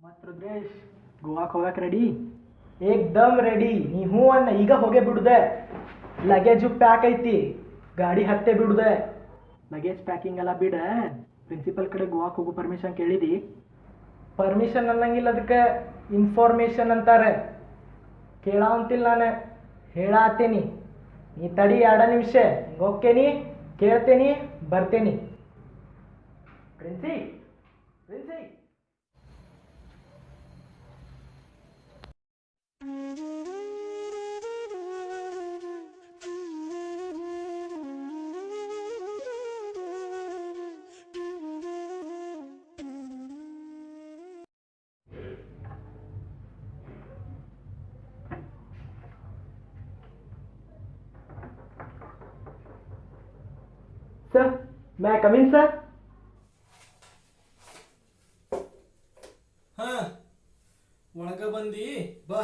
ಮತ್ ರುದ್ರೇಶ್ ಗೋವಾಕ್ ಹೋಗಕ್ ready? ಏಕ್ದಮ್ ready. ನೀ ಹ್ಞೂ ಅನ್ನ ಈಗ ಹೋಗೇ ಬಿಡುದೆ. ಲಗೇಜು ಪ್ಯಾಕ್ ಐತಿ, ಗಾಡಿ ಹತ್ತೆ ಬಿಡುದೆ. ಲಗೇಜ್ ಪ್ಯಾಕಿಂಗ್ ಎಲ್ಲ ಬಿಡ, ಪ್ರಿನ್ಸಿಪಲ್ ಕಡೆ ಗೋವಾಕ್ ಹೋಗೋ ಪರ್ಮಿಷನ್ ಕೇಳಿದಿ? ಪರ್ಮಿಷನ್ ಅನ್ನಂಗಿಲ್ಲ, ಅದಕ್ಕೆ ಇನ್ಫಾರ್ಮೇಶನ್ ಅಂತಾರೆ. ಕೇಳಾವಂತಿಲ್ಲ, ನಾನು ಹೇಳಾತೇನಿ. ನೀ ತಡಿ 2 ನಿಮಿಷ, ಹೋಗ್ತೇನಿ, ಕೇಳ್ತೇನಿ, ಬರ್ತೇನಿ. Princi princi sir, may I come in sir? ಹಾ, ಒಳಗ ಬಂದಿ ಬಾ.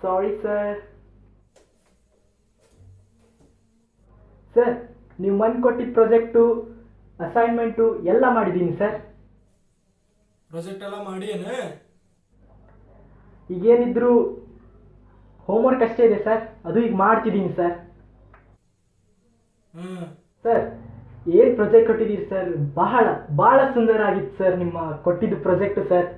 Sorry sir. ಸರ್, ನೀವು ಮನ್ ಕೊಟ್ಟಿದ್ದ ಪ್ರಾಜೆಕ್ಟು, ಅಸೈನ್ಮೆಂಟು ಎಲ್ಲ ಮಾಡಿದ್ದೀನಿ ಸರ್. ಪ್ರಾಜೆಕ್ಟ್ ಎಲ್ಲ ಮಾಡಿ ಏನ? ಈಗೇನಿದ್ರು ಹೋಮ್ವರ್ಕ್ ಅಷ್ಟೇ ಇದೆ ಸರ್, ಅದು ಈಗ ಮಾಡ್ತಿದ್ದೀನಿ ಸರ್. ಸರ್, ಏನು ಪ್ರಾಜೆಕ್ಟ್ ಕೊಟ್ಟಿದ್ದೀರಿ ಸರ್, ಬಹಳ ಬಹಳ ಸುಂದರ ಆಗಿತ್ತು ಸರ್ ನಿಮ್ಮ ಕೊಟ್ಟಿದ್ದು ಪ್ರಾಜೆಕ್ಟ್ ಸರ್.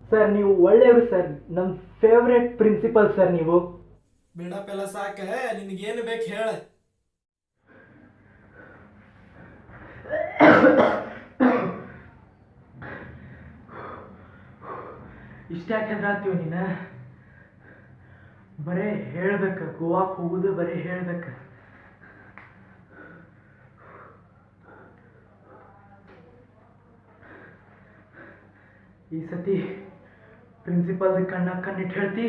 ಸರ್, ನೀವು ಒಳ್ಳೆಯವರು ಸರ್, ನಮ್ಮ ಫೇವ್ರೆಟ್ ಪ್ರಿನ್ಸಿಪಲ್ ಸರ್ ನೀವು. ಬಿಲ್ಡಪ್ ಎಲ್ಲ ಸಾಕ, ನಿನಗೇನು ಬೇಕು ಹೇಳ. ಇಷ್ಟ ಯಾಕೆ ಹೆದರಾಗ್ತೀವಿ ನೀನು? ಬರೇ ಹೇಳ್ಬೇಕು, ಗೋವಾಕ್ ಹೋಗುದು ಬರೀ ಹೇಳ್ಬೇಕು. ಈ ಸತಿ ಪ್ರಿನ್ಸಿಪಲ್ ಕಣ್ಣಿಟ್ಟು ಹೇಳ್ತಿ?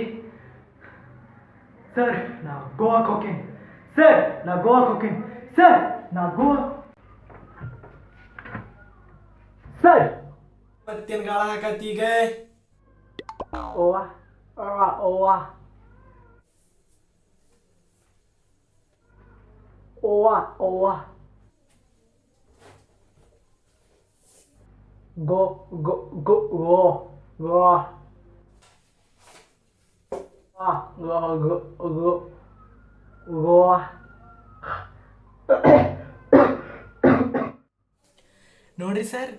ಸರ್, ನಾ ಗೋವಾಕ್ ಹೋಗ್ತೀನಿ. ಸರ್, ನಾ ಗೋವಾಕ್ ಹೋಗ್ತೀನಿ. ಸರ್, ನಾ ಗೋವಾ. ಸರ್, ಮತ್ತೇನು ಗಾಳ ಹಾಕತ್ತಿ ಈಗ? ಓವಾ ಓವಾ ಓವಾ ಓವಾ ಓವಾ ಗೋ ಗೋ ಗೋ ಗೋ ಗೋ ಗೋ ಗೋ ಗೋ ಗೋವಾ. ನೋಡ್ರಿ ಸರ್,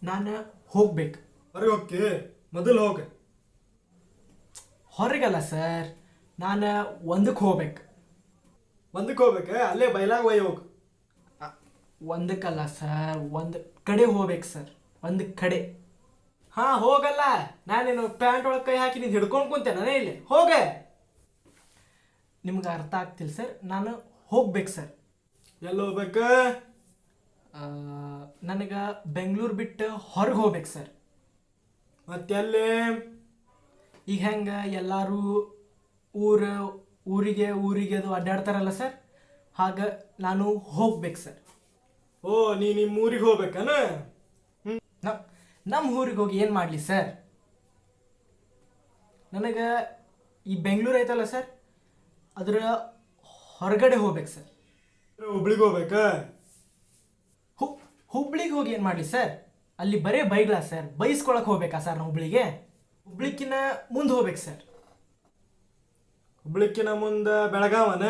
ನಾನು ಹೋಗ್ಬೇಕು. ಹೊರಗೆ ಹೋಗ್ತಿ? ಮೊದಲು ಹೋಗ. ಹೊರಗಲ್ಲ ಸರ್, ನಾನು ಒಂದಕ್ಕೆ ಹೋಗ್ಬೇಕು. ಒಂದಕ್ಕೆ ಹೋಗ್ಬೇಕ? ಅಲ್ಲೇ ಬೈಲಾಗ ಒಯ್ ಹೋಗು. ಒಂದಕ್ಕಲ್ಲ ಸರ್, ಒಂದು ಕಡೆ ಹೋಗ್ಬೇಕು ಸರ್, ಒಂದು ಕಡೆ. ಹಾಂ, ಹೋಗಲ್ಲ. ನಾನೇನು ಪ್ಯಾಂಟ್ ಒಳಗೆ ಕೈ ಹಾಕಿ ನೀನು ಹಿಡ್ಕೊಂಡು ಕುಂತೇನೆ ಇಲ್ಲಿ. ಹೋಗೆ. ನಿಮ್ಗೆ ಅರ್ಥ ಆಗ್ತಿಲ್ಲ ಸರ್, ನಾನು ಹೋಗ್ಬೇಕು ಸರ್. ಎಲ್ಲಿ ಹೋಗ್ಬೇಕು? ನನಗೆ ಬೆಂಗಳೂರು ಬಿಟ್ಟು ಹೊರಗೆ ಹೋಗ್ಬೇಕು ಸರ್. ಮತ್ತೆ ಈಗ ಹೆಂಗೆ ಎಲ್ಲರೂ ಊರಿಗೆ ಅದು ಅಡ್ಡಾಡ್ತಾರಲ್ಲ ಸರ್, ಹಾಗೆ ನಾನು ಹೋಗ್ಬೇಕು ಸರ್. ಓ, ನೀ ನಿಮ್ಮ ಊರಿಗೆ ಹೋಗ್ಬೇಕನ? ನಮ್ಮ ಊರಿಗೆ ಹೋಗಿ ಏನು ಮಾಡಲಿ ಸರ್? ನನಗೆ ಈ ಬೆಂಗಳೂರು ಐತಲ್ಲ ಸರ್, ಅದರ ಹೊರಗಡೆ ಹೋಗ್ಬೇಕು ಸರ್. ಹುಬ್ಳಿಗೆ ಹೋಗ್ಬೇಕಾ? ಹುಬ್ಳಿಗೆ ಹೋಗಿ ಏನು ಮಾಡಲಿ ಸರ್? ಅಲ್ಲಿ ಬರೇ ಬೈಗ್ಲಾ ಸರ್, ಬೈಸ್ಕೊಳಕ್ಕೆ ಹೋಗ್ಬೇಕಾ ಸರ್? ನಾವು ಹುಬ್ಳಿಕ್ಕಿನ್ನ ಮುಂದೆ ಹೋಗ್ಬೇಕು ಸರ್. ಹುಬ್ಳಿಕ್ಕಿನ್ನ ಮುಂದೆ ಬೆಳಗಾವನ?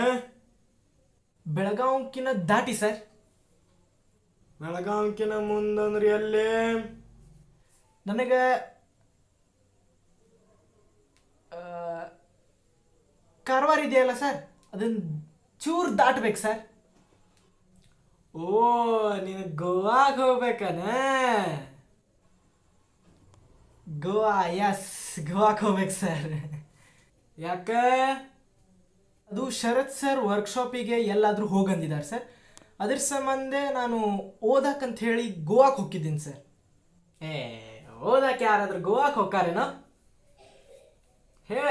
ಬೆಳಗಾವ್ಕಿನ್ನ ದಾಟಿ ಸರ್. ಬೆಳಗಾವ್ಕಿನ್ನ ಮುಂದಂದ್ರೆ ಅಲ್ಲೇ ನನಗೆ ಕಾರವಾರ ಇದೆಯಲ್ಲ ಸರ್, ಅದನ್ನು ಚೂರು ದಾಟ್ಬೇಕು ಸರ್. ಓ, ನೀನು ಗೋವಾಗೆ ಹೋಗ್ಬೇಕನ? ಗೋವಾ, ಎಸ್, ಗೋವಾಗೆ ಹೋಗ್ಬೇಕು ಸರ್. ಯಾಕ? ಅದು ಶರತ್ ಸರ್ ವರ್ಕ್ಶಾಪಿಗೆ ಎಲ್ಲಾದರೂ ಹೋಗಂದಿದ್ದಾರೆ ಸರ್, ಅದ್ರ ಸಂಬಂಧ ನಾನು ಓದಕ್ಕಂತ ಹೇಳಿ ಗೋವಾಗೆ ಹೋಗಿದ್ದೀನಿ ಸರ್. ಓದಕ್ಕೆ ಯಾರಾದ್ರೂ ಗೋವಾಗೆ ಹೋಗ್ಕಾರೇನೋ? ಹೇಳ,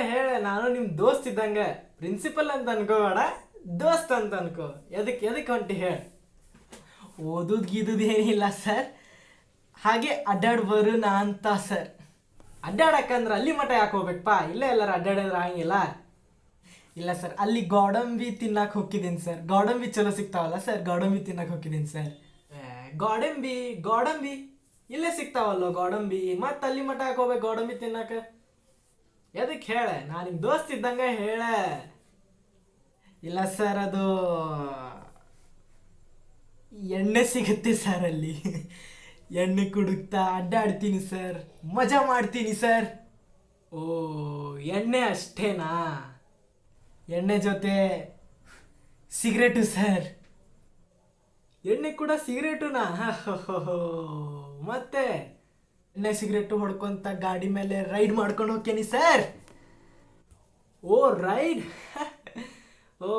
ನಾನು ನಿಮ್ಮ ದೋಸ್ತ್ ಇದ್ದಂಗೆ. ಪ್ರಿನ್ಸಿಪಲ್ ಅಂತ ಅನ್ಕೋಬೇಡ, ದೋಸ್ತ್ ಅಂತ ಅನ್ಕೋ. ಎದಕ್ಕೆ ಹೊಂಟಿ ಹೇಳ. ಓದುದು ಏನಿಲ್ಲ ಸರ್, ಹಾಗೆ ಅಡ್ಡಾಡ್ ಬರೋಣ ಅಂತ ಸರ್. ಅಡ್ಡಾಡಕ್ಕಂದ್ರೆ ಅಲ್ಲಿ ಮಠ ಯಾಕೆ ಹೋಗ್ಬೇಕಪ್ಪ, ಇಲ್ಲೇ ಎಲ್ಲರೂ ಅಡ್ಡಾಡಿದ್ರೆ ಆಗಂಗಿಲ್ಲ. ಇಲ್ಲ ಸರ್, ಅಲ್ಲಿ ಗೋಡಂಬಿ ತಿನ್ನಕ್ಕೆ ಹೋಗಿದ್ದೀನಿ ಸರ್. ಗೋಡಂಬಿ ಚಲೋ ಸಿಗ್ತಾವಲ್ಲ ಸರ್, ಗೋಡಂಬಿ ತಿನ್ನಕ್ಕೆ ಹೋಗಿದ್ದೀನಿ ಸರ್. ಗೋಡಂಬಿ ಗೋಡಂಬಿ ಇಲ್ಲೇ ಸಿಗ್ತಾವಲ್ಲೋ ಗೋಡಂಬಿ, ಮತ್ತೆ ಅಲ್ಲಿ ಮಠ ಹೋಗ್ಬೇಕು ಗೋಡಂಬಿ ತಿನ್ನಕ್ಕೆ. ಎದಕ್ಕೆ ಹೇಳೆ, ನಾನು ನಿಮ್ಮ ದೋಸ್ತ್ ಇದ್ದಂಗೆ ಹೇಳೆ. ಇಲ್ಲ ಸರ್, ಅದು ಎಣ್ಣೆ ಸಿಗುತ್ತೆ ಸರ್ ಅಲ್ಲಿ. ಎಣ್ಣೆ ಕುಡುಕ್ತಾ ಅಡ್ಡಾಡ್ತೀನಿ ಸರ್, ಮಜಾ ಮಾಡ್ತೀನಿ ಸರ್. ಓ, ಎಣ್ಣೆ ಅಷ್ಟೇನಾ? ಎಣ್ಣೆ ಜೊತೆ ಸಿಗರೇಟು ಸರ್. ಎಣ್ಣೆ ಕೂಡ ಸಿಗರೇಟುನಾ? ಮತ್ತೆ ಎಣ್ಣೆ ಸಿಗರೇಟು ಹೊಡ್ಕೊಂತ ಗಾಡಿ ಮೇಲೆ ರೈಡ್ ಮಾಡ್ಕೊಂಡು ಹೋಗ್ತೀನಿ ಸರ್. ಓ ರೈಡ್. ಓ,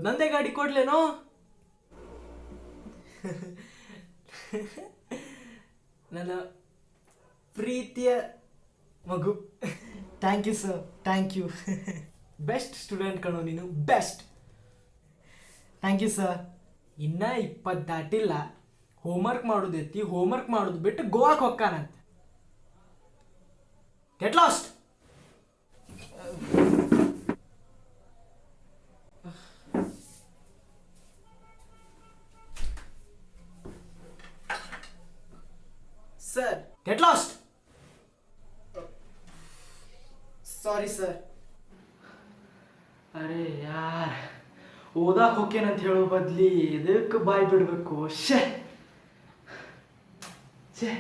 ನಂದೇ ಗಾಡಿ ಕೊಡ್ಲೇನೋ? ನನ್ನ ಪ್ರೀತಿಯ ಮಗು. Thank you sir, thank you. Best student ಕಣೋ ನೀನು, ಬೆಸ್ಟ್. Thank you sir. ಇನ್ನ 20 ದಾಟಿಲ್ಲ, ಹೋಮ್ವರ್ಕ್ ಮಾಡೋದೈತಿ. ಹೋಮ್ವರ್ಕ್ ಮಾಡೋದು ಬಿಟ್ಟು ಗೋವಾಕ್ಕೆ ಹೊಕ್ಕಾನಂತೆ. Get lost. Sir, get lost. Sorry sir. ಅರೆ ಯಾರ್, ಓದಾಕ್ ಹೋಗ್ಯೇನಂತ ಹೇಳೋ ಬದ್ಲಿ ಇದಕ್ಕೆ ಬಾಯ್ ಬಿಡಬೇಕು. ಶೇ ಛೇ.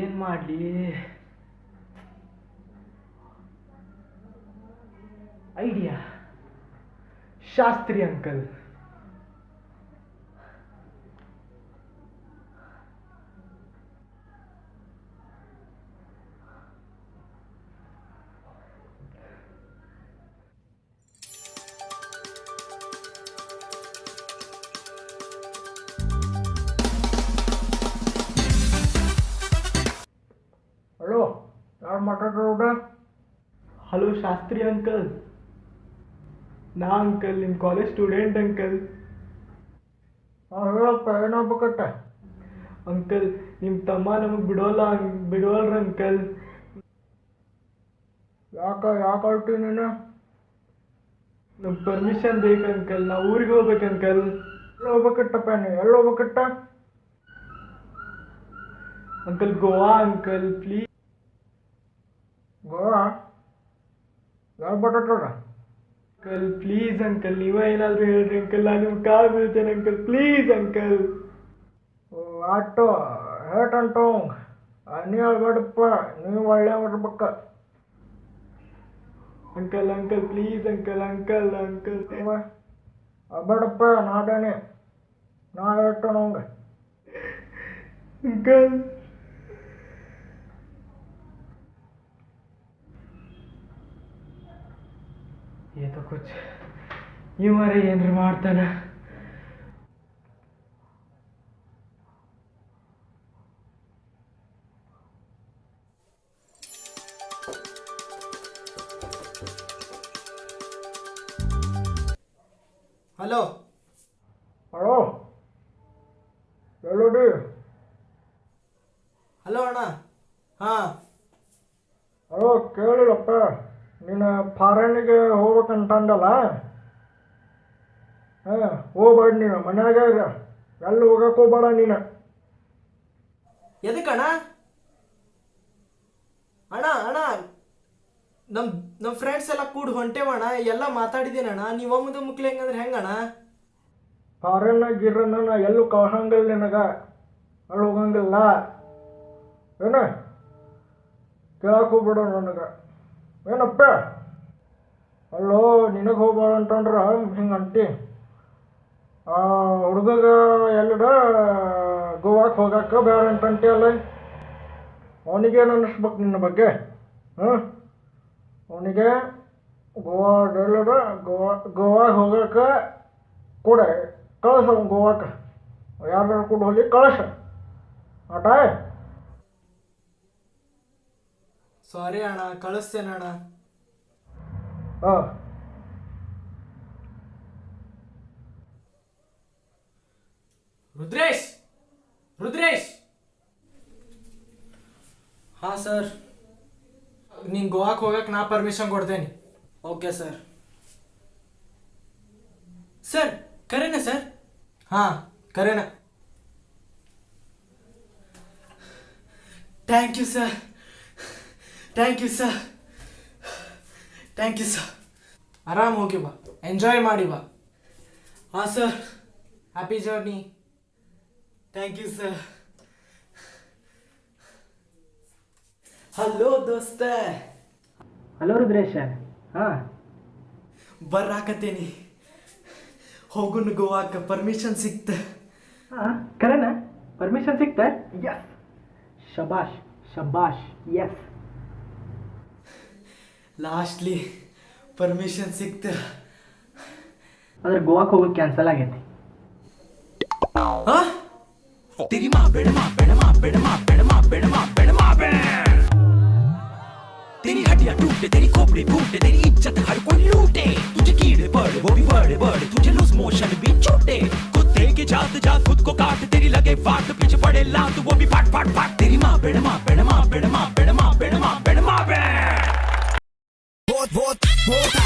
ಏನು ಮಾಡಲಿ? ಐಡಿಯಾ. ಶಾಸ್ತ್ರಿ ಅಂಕಲ್. ಹಲೋ, ಯಾರು ಮಾತಾಡೋದ? ಹಲೋ ಶಾಸ್ತ್ರಿ ಅಂಕಲ್, ನಾ ಅಂಕಲ್ ನಿಮ್ಮ ಕಾಲೇಜ್ ಸ್ಟೂಡೆಂಟ್ ಅಂಕಲ್. ಹೇಳಪ್ಪ, ಏನಾಗ್ಬೇಕಟ್ಟ? ಅಂಕಲ್, ನಿಮ್ಮ ತಮ್ಮ ನಮಗೆ ಬಿಡೋಲ್ರ ಅಂಕಲ್. ಯಾಕೆ ಹೊರಟಿ ನೀನು? ನಮ್ಗೆ ಪರ್ಮಿಷನ್ ಬೇಕು ಅಂಕಲ್, ನಾವು ಊರಿಗೆ ಹೋಗ್ಬೇಕು ಅಂಕಲ್. ಎಲ್ಲಿ ಹೋಗ್ಬೇಕಟ್ಟಪ್ಪ? ಎಲ್ಲಿ ಹೋಗ್ಬೇಕಟ್ಟ? Uncle, Goa uncle, please. Goa? ಯಾರು ಬಟಾಟೋಡ? ಅಂಕಲ್ ಪ್ಲೀಸ್ ಅಂಕಲ್, ನೀವೇ ಏನಾದರೂ ಹೇಳ್ರಿ ಅಂಕಲ್, ನಾನು ನಿಮ್ಮ ಕಾಲು ಬೀಳ್ತೇನೆ ಅಂಕಲ್, ಪ್ಲೀಸ್ ಅಂಕಲ್. ಆಟೋ ಹೇಟಂಟು ನೀ ಹೇಳ್ಬೇಡಪ್ಪ, ನೀವು ಒಳ್ಳೆ ಬರ್ಬೇಕ. Uncle uncle please uncle, uncle uncle ಬೇಡಪ್ಪ, ನಾಡೇನೆ ನಾ ಹೇಳ್ತೇನೆ ಅವಂಗೆ. ಅಂಕಲ್ ये तो कुछ ಇವರೇ ಏನ್ರಿ ಮಾಡ್ತಾನ. Hello hello ಎಲ್ಲೋಡಿ? ಹಲೋ ಅಣ್ಣ. ಹಾಂ ಹಲೋ, ಕೇಳಿಲ್ಲಪ್ಪ. ನೀನು ಫಾರಿನ್ನಿಗೆ ಹೋಗ್ಬೇಕಂತಂದಲ್ಲ? ಹಾಂ, ಹೋಗ್ಬೇಡ ನೀನು, ಮನ್ಯಾಗ ಎಲ್ಲಿ ಹೋಗಕ್ಕೆ ಹೋಗ್ಬೇಡ ನೀನು. ಎದಕ್ಕಣ್ಣ? ಅಣ್ಣ ಅಣ್ಣ ನಮ್ಮ ಫ್ರೆಂಡ್ಸ್ ಎಲ್ಲ ಕೂಡ ಹೊಂಟೇವಣ್ಣ, ಎಲ್ಲ ಮಾತಾಡಿದ್ದೀನಣ್ಣ. ನೀವೊಮ್ಮದು ಮುಕ್ಲಿ ಹೆಂಗಂದ್ರೆ ಹೆಂಗಣ್ಣ? ಫಾರಿನ್ನ ಗಿರನ್ನ ನಾ ಎಲ್ಲೂ ಕಳ್ಸಂಗಿಲ್ಲ ನಿನಗೆ, ಅಲ್ಲಿ ಹೋಗಂಗಿಲ್ಲ ಏನು? ಕೇಳಕ್ಕೆ ಹೋಗ್ಬಿಡು ನನಗೆ. ಏನಪ್ಪ? ಅಲ್ಲೋ, ನಿನಗೆ ಹೋಗ್ಬೇಡ ಅಂತಂದ್ರೆ ಹಿಂಗೆ ಅಂತಿ. ಹುಡುಗ ಎಲ್ಲದ ಗೋವಾಕ್ಕೆ ಹೋಗಕ್ಕೆ ಬೇಡ ಅಂತಂತಿ ಅಲ್ಲ? ಅವನಿಗೇನು ಅನ್ನಿಸ್ಬೇಕು ನಿನ್ನ ಬಗ್ಗೆ? ಹಾಂ, ಅವನಿಗೆ ಎಲ್ಲದ ಗೋವಾಗೆ ಹೋಗಕ್ಕೆ ಕೂಡ ಕಳಿಸ, ಗೋವಾಕ್ಕೆ ಯಾರು ಕೂಡ ಹೋಗಿ ಕಳಿಸ. ಆಟ? ಸಾರಿ ಅಣ್ಣ, ಕಳಿಸ್ತೇನೆ ಅಣ್ಣ. ಹಾಂ, ರುದ್ರೇಶ್ ಹಾಂ ಸರ್, ನೀನು ಗೋವಾಕ್ಕೆ ಹೋಗಕ್ಕೆ ನಾ ಪರ್ಮಿಷನ್ ಕೊಡ್ತೇನೆ. Okay sir. ಸರ್ ಕರೆನಾ ಸರ್? ಹಾಂ ಕರೆನಾ. Thank you sir, thank you sir, thank you sir. ಆರಾಮ್ ಹೋಗಿ ಬಾ, ಎಂಜಾಯ್ ಮಾಡಿ ಬಾ. ಹಾಂ sir, happy journey. Thank you sir. Hello ದೋಸ್ತ. ಹಲೋ ರುದ್ರೇಶ. ಹಾಂ ಬರಾಕತ್ತೇನಿ, ಹೋಗುನ್ ಗೋವಾಕ್ಕೆ ಪರ್ಮಿಷನ್ ಸಿಕ್ತ. ಹಾಂ ಕರೆನಾ? ಪರ್ಮಿಷನ್ ಸಿಕ್ತ? ಯಸ್, ಶಬಾಷ್ ಶಬಾಷ್, ಯಸ್. Lastly permission ಸಿಕ್ತ. ಆದ್ರೆ ಗೋವಾಕ್ಕೆ ಹೋಗೋದು ಕ್ಯಾನ್ಸಲ್ ಆಗೈತಿ. ಹಾಂ तेरी माँ बेड़ माँ बेड़ माँ बेड़ माँ बेड़ माँ बेड़ माँ बेड़ माँ बेड़ तेरी हड्डियाँ टूटे, तेरी खोपड़ी फूटे, तेरी इज्जत हर कोई लूटे, तुझे कीड़े पड़े वो भी बड़े बड़े, तुझे लूज मोशन भी छूटे, कुत्ते के जात जात खुद को काट, तेरी लगे फाट पीछे पड़े लात वो भी फाट फाट फाट. तेरी माँ बेड़ माँ बेड़ माँ बेड़ माँ बेड़ माँ बेड़ माँ बेड़ माँ बेड़ बहुत बहुत बहुत